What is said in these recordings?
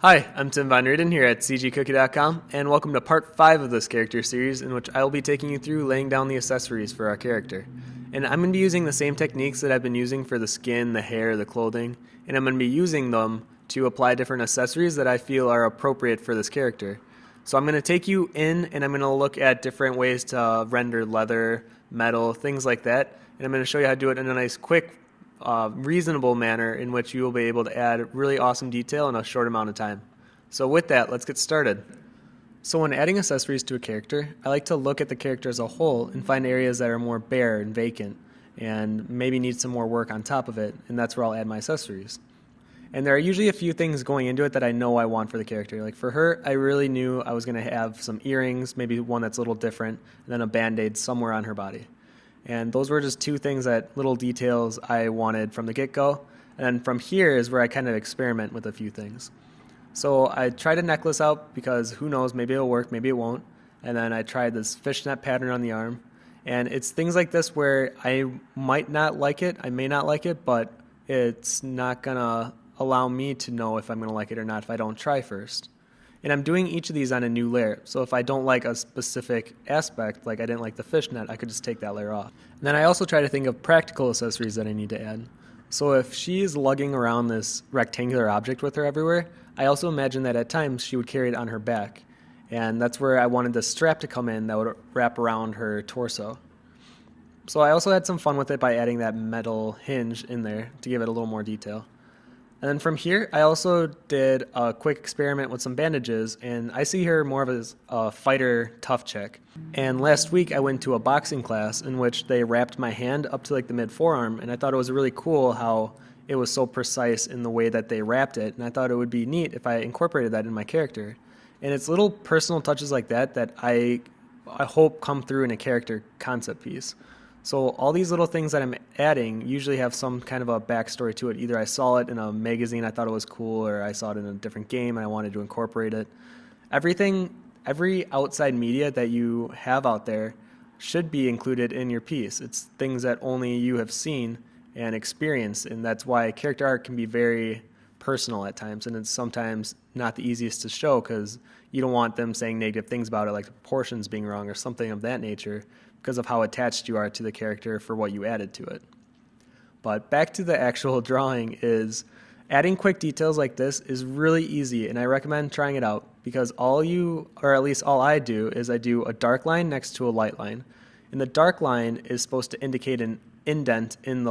Hi, I'm Tim Von Riden here at cgcookie.com, and welcome to part 5 of this character series, in which I will be taking you through laying down the accessories for our character. And I'm going to be using the same techniques that I've been using for the skin, the hair, the clothing, and I'm going to be using them to apply different accessories that I feel are appropriate for this character. So I'm going to take you in, and I'm going to look at different ways to render leather, metal, things like that, and I'm going to show you how to do it in a nice, quick, reasonable manner in which you will be able to add really awesome detail in a short amount of time. So with that, let's get started. So when adding accessories to a character, I like to look at the character as a whole and find areas that are more bare and vacant and maybe need some more work on top of it, and that's where I'll add my accessories. And there are usually a few things going into it that I know I want for the character. Like for her, I really knew I was going to have some earrings, maybe one that's a little different, and then a band-aid somewhere on her body. And those were just two things, that little details I wanted from the get-go. And then from here is where I kind of experiment with a few things. So I tried a necklace out because who knows, maybe it'll work, maybe it won't. And then I tried this fishnet pattern on the arm. And it's things like this where I might not like it, I may not like it, but it's not going to allow me to know if I'm going to like it or not if I don't try first. And I'm doing each of these on a new layer. So if I don't like a specific aspect, like I didn't like the fishnet, I could just take that layer off. And then I also try to think of practical accessories that I need to add. So if she's lugging around this rectangular object with her everywhere, I also imagine that at times she would carry it on her back. And that's where I wanted the strap to come in that would wrap around her torso. So I also had some fun with it by adding that metal hinge in there to give it a little more detail. And then from here, I also did a quick experiment with some bandages, and I see her more of as a fighter tough chick. And last week, I went to a boxing class in which they wrapped my hand up to like the mid-forearm, and I thought it was really cool how it was so precise in the way that they wrapped it, and I thought it would be neat if I incorporated that in my character. And it's little personal touches like that that I hope come through in a character concept piece. So all these little things that I'm adding usually have some kind of a backstory to it. Either I saw it in a magazine, I thought it was cool, or I saw it in a different game and I wanted to incorporate it. Every outside media that you have out there should be included in your piece. It's things that only you have seen and experienced, and that's why character art can be very personal at times, and it's sometimes not the easiest to show because you don't want them saying negative things about it, like the proportions being wrong or something of that nature, because of how attached you are to the character for what you added to it. But back to the actual drawing, is adding quick details like this is really easy, and I recommend trying it out because all I do is I do a dark line next to a light line. And the dark line is supposed to indicate an indent in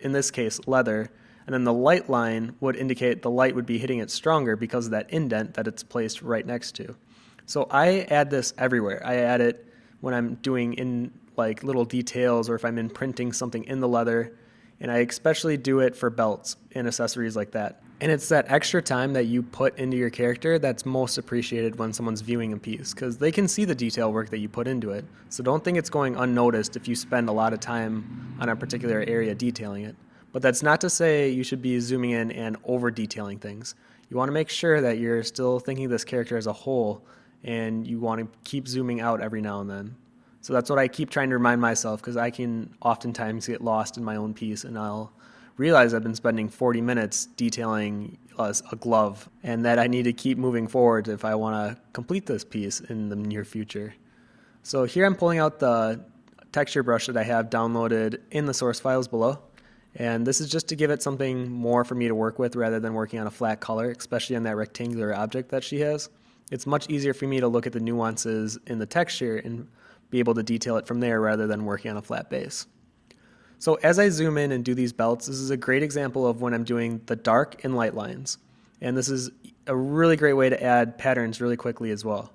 this case, leather, and then the light line would indicate the light would be hitting it stronger because of that indent that it's placed right next to. So I add this everywhere. I add it when I'm doing in like little details or if I'm imprinting something in the leather, and I especially do it for belts and accessories like that. And it's that extra time that you put into your character that's most appreciated when someone's viewing a piece, because they can see the detail work that you put into it. So don't think it's going unnoticed if you spend a lot of time on a particular area detailing it. But that's not to say you should be zooming in and over detailing things. You want to make sure that you're still thinking of this character as a whole, and you want to keep zooming out every now and then. So that's what I keep trying to remind myself, because I can oftentimes get lost in my own piece, and I'll realize I've been spending 40 minutes detailing a glove, and that I need to keep moving forward if I want to complete this piece in the near future. So here I'm pulling out the texture brush that I have downloaded in the source files below. And this is just to give it something more for me to work with rather than working on a flat color, especially on that rectangular object that she has. It's much easier for me to look at the nuances in the texture and be able to detail it from there rather than working on a flat base. So as I zoom in and do these belts, this is a great example of when I'm doing the dark and light lines. And this is a really great way to add patterns really quickly as well.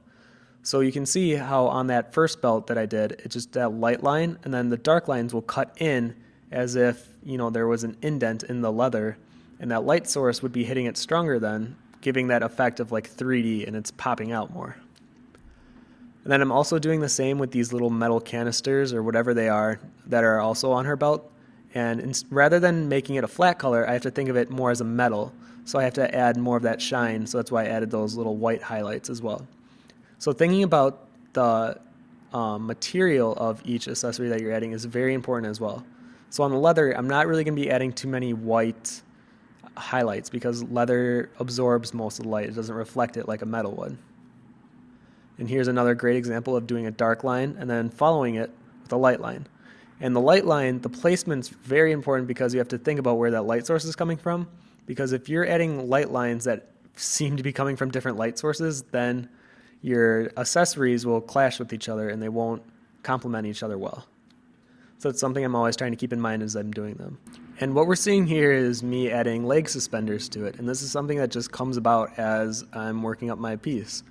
So you can see how on that first belt that I did, it's just that light line, and then the dark lines will cut in as if, there was an indent in the leather, and that light source would be hitting it stronger then, giving that effect of like 3D, and it's popping out more. And then I'm also doing the same with these little metal canisters or whatever they are that are also on her belt. And rather than making it a flat color, I have to think of it more as a metal. So I have to add more of that shine, so that's why I added those little white highlights as well. So thinking about the material of each accessory that you're adding is very important as well. So on the leather, I'm not really going to be adding too many white highlights because leather absorbs most of the light. It doesn't reflect it like a metal would. And here's another great example of doing a dark line and then following it with a light line. And the light line, the placement's very important because you have to think about where that light source is coming from. Because if you're adding light lines that seem to be coming from different light sources, then your accessories will clash with each other and they won't complement each other well. So it's something I'm always trying to keep in mind as I'm doing them. And what we're seeing here is me adding leg suspenders to it. And this is something that just comes about as I'm working up my piece.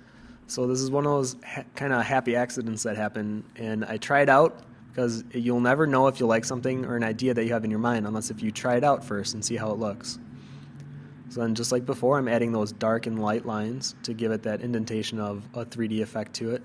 So this is one of those kind of happy accidents that happen. And I try it out because you'll never know if you like something or an idea that you have in your mind unless if you try it out first and see how it looks. So then just like before, I'm adding those dark and light lines to give it that indentation of a 3D effect to it.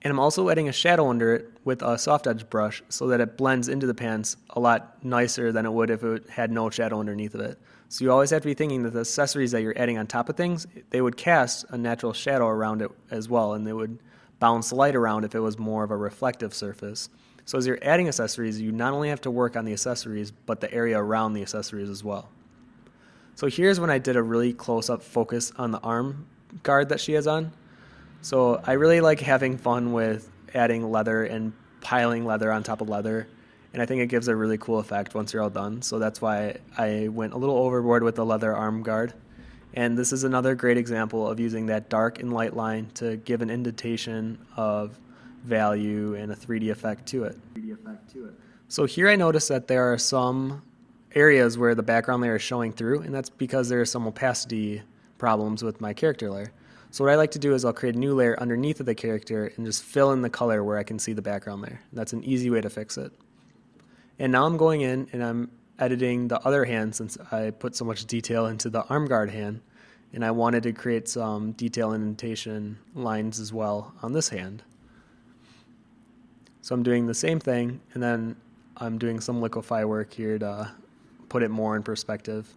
And I'm also adding a shadow under it with a soft edge brush so that it blends into the pants a lot nicer than it would if it had no shadow underneath of it. So you always have to be thinking that the accessories that you're adding on top of things, they would cast a natural shadow around it as well, and they would bounce light around if it was more of a reflective surface. So as you're adding accessories, you not only have to work on the accessories, but the area around the accessories as well. So here's when I did a really close-up focus on the arm guard that she has on. So I really like having fun with adding leather and piling leather on top of leather, and I think it gives a really cool effect once you're all done. So that's why I went a little overboard with the leather arm guard. And this is another great example of using that dark and light line to give an indentation of value and a 3D effect to it. So here I noticed that there are some areas where the background layer is showing through, and that's because there are some opacity problems with my character layer. So what I like to do is I'll create a new layer underneath of the character and just fill in the color where I can see the background layer. That's an easy way to fix it. And now I'm going in and I'm editing the other hand since I put so much detail into the arm guard hand, and I wanted to create some detail indentation lines as well on this hand. So I'm doing the same thing, and then I'm doing some liquify work here to put it more in perspective.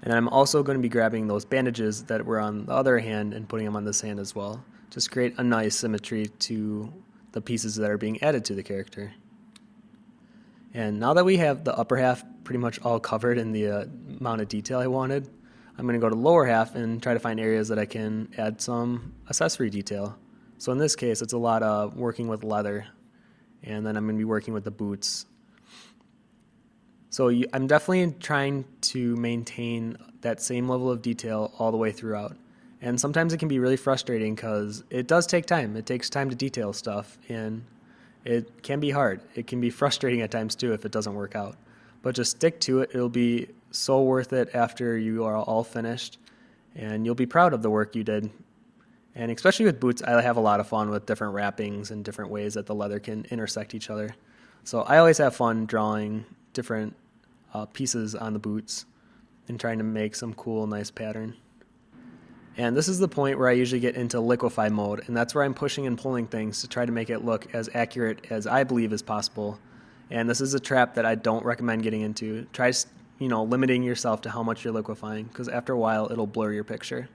And I'm also going to be grabbing those bandages that were on the other hand and putting them on this hand as well. Just create a nice symmetry to the pieces that are being added to the character. And now that we have the upper half pretty much all covered in the amount of detail I wanted, I'm going to go to the lower half and try to find areas that I can add some accessory detail. So in this case, it's a lot of working with leather, and then I'm going to be working with the boots. So I'm definitely trying to maintain that same level of detail all the way throughout. And sometimes it can be really frustrating because it does take time. It takes time to detail stuff, and it can be hard. It can be frustrating at times too if it doesn't work out. But just stick to it. It'll be so worth it after you are all finished, and you'll be proud of the work you did. And especially with boots, I have a lot of fun with different wrappings and different ways that the leather can intersect each other. So I always have fun drawing different pieces on the boots and trying to make some cool, nice pattern. And this is the point where I usually get into liquify mode, and that's where I'm pushing and pulling things to try to make it look as accurate as I believe is possible. And this is a trap that I don't recommend getting into. Try, limiting yourself to how much you're liquefying, because after a while it'll blur your picture.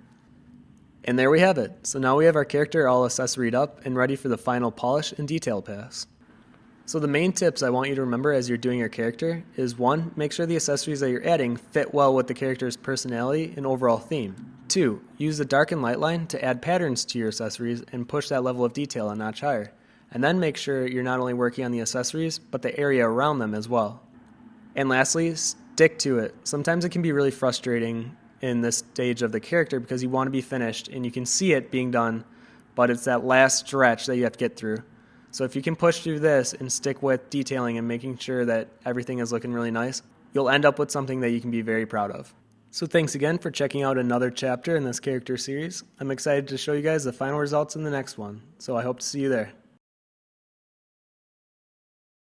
And there we have it. So now we have our character all accessoried up and ready for the final polish and detail pass. So the main tips I want you to remember as you're doing your character is 1, make sure the accessories that you're adding fit well with the character's personality and overall theme. 2, use the dark and light line to add patterns to your accessories and push that level of detail a notch higher. And then make sure you're not only working on the accessories, but the area around them as well. And lastly, stick to it. Sometimes it can be really frustrating in this stage of the character because you want to be finished and you can see it being done, but it's that last stretch that you have to get through. So if you can push through this and stick with detailing and making sure that everything is looking really nice, you'll end up with something that you can be very proud of. So thanks again for checking out another chapter in this character series. I'm excited to show you guys the final results in the next one, so I hope to see you there.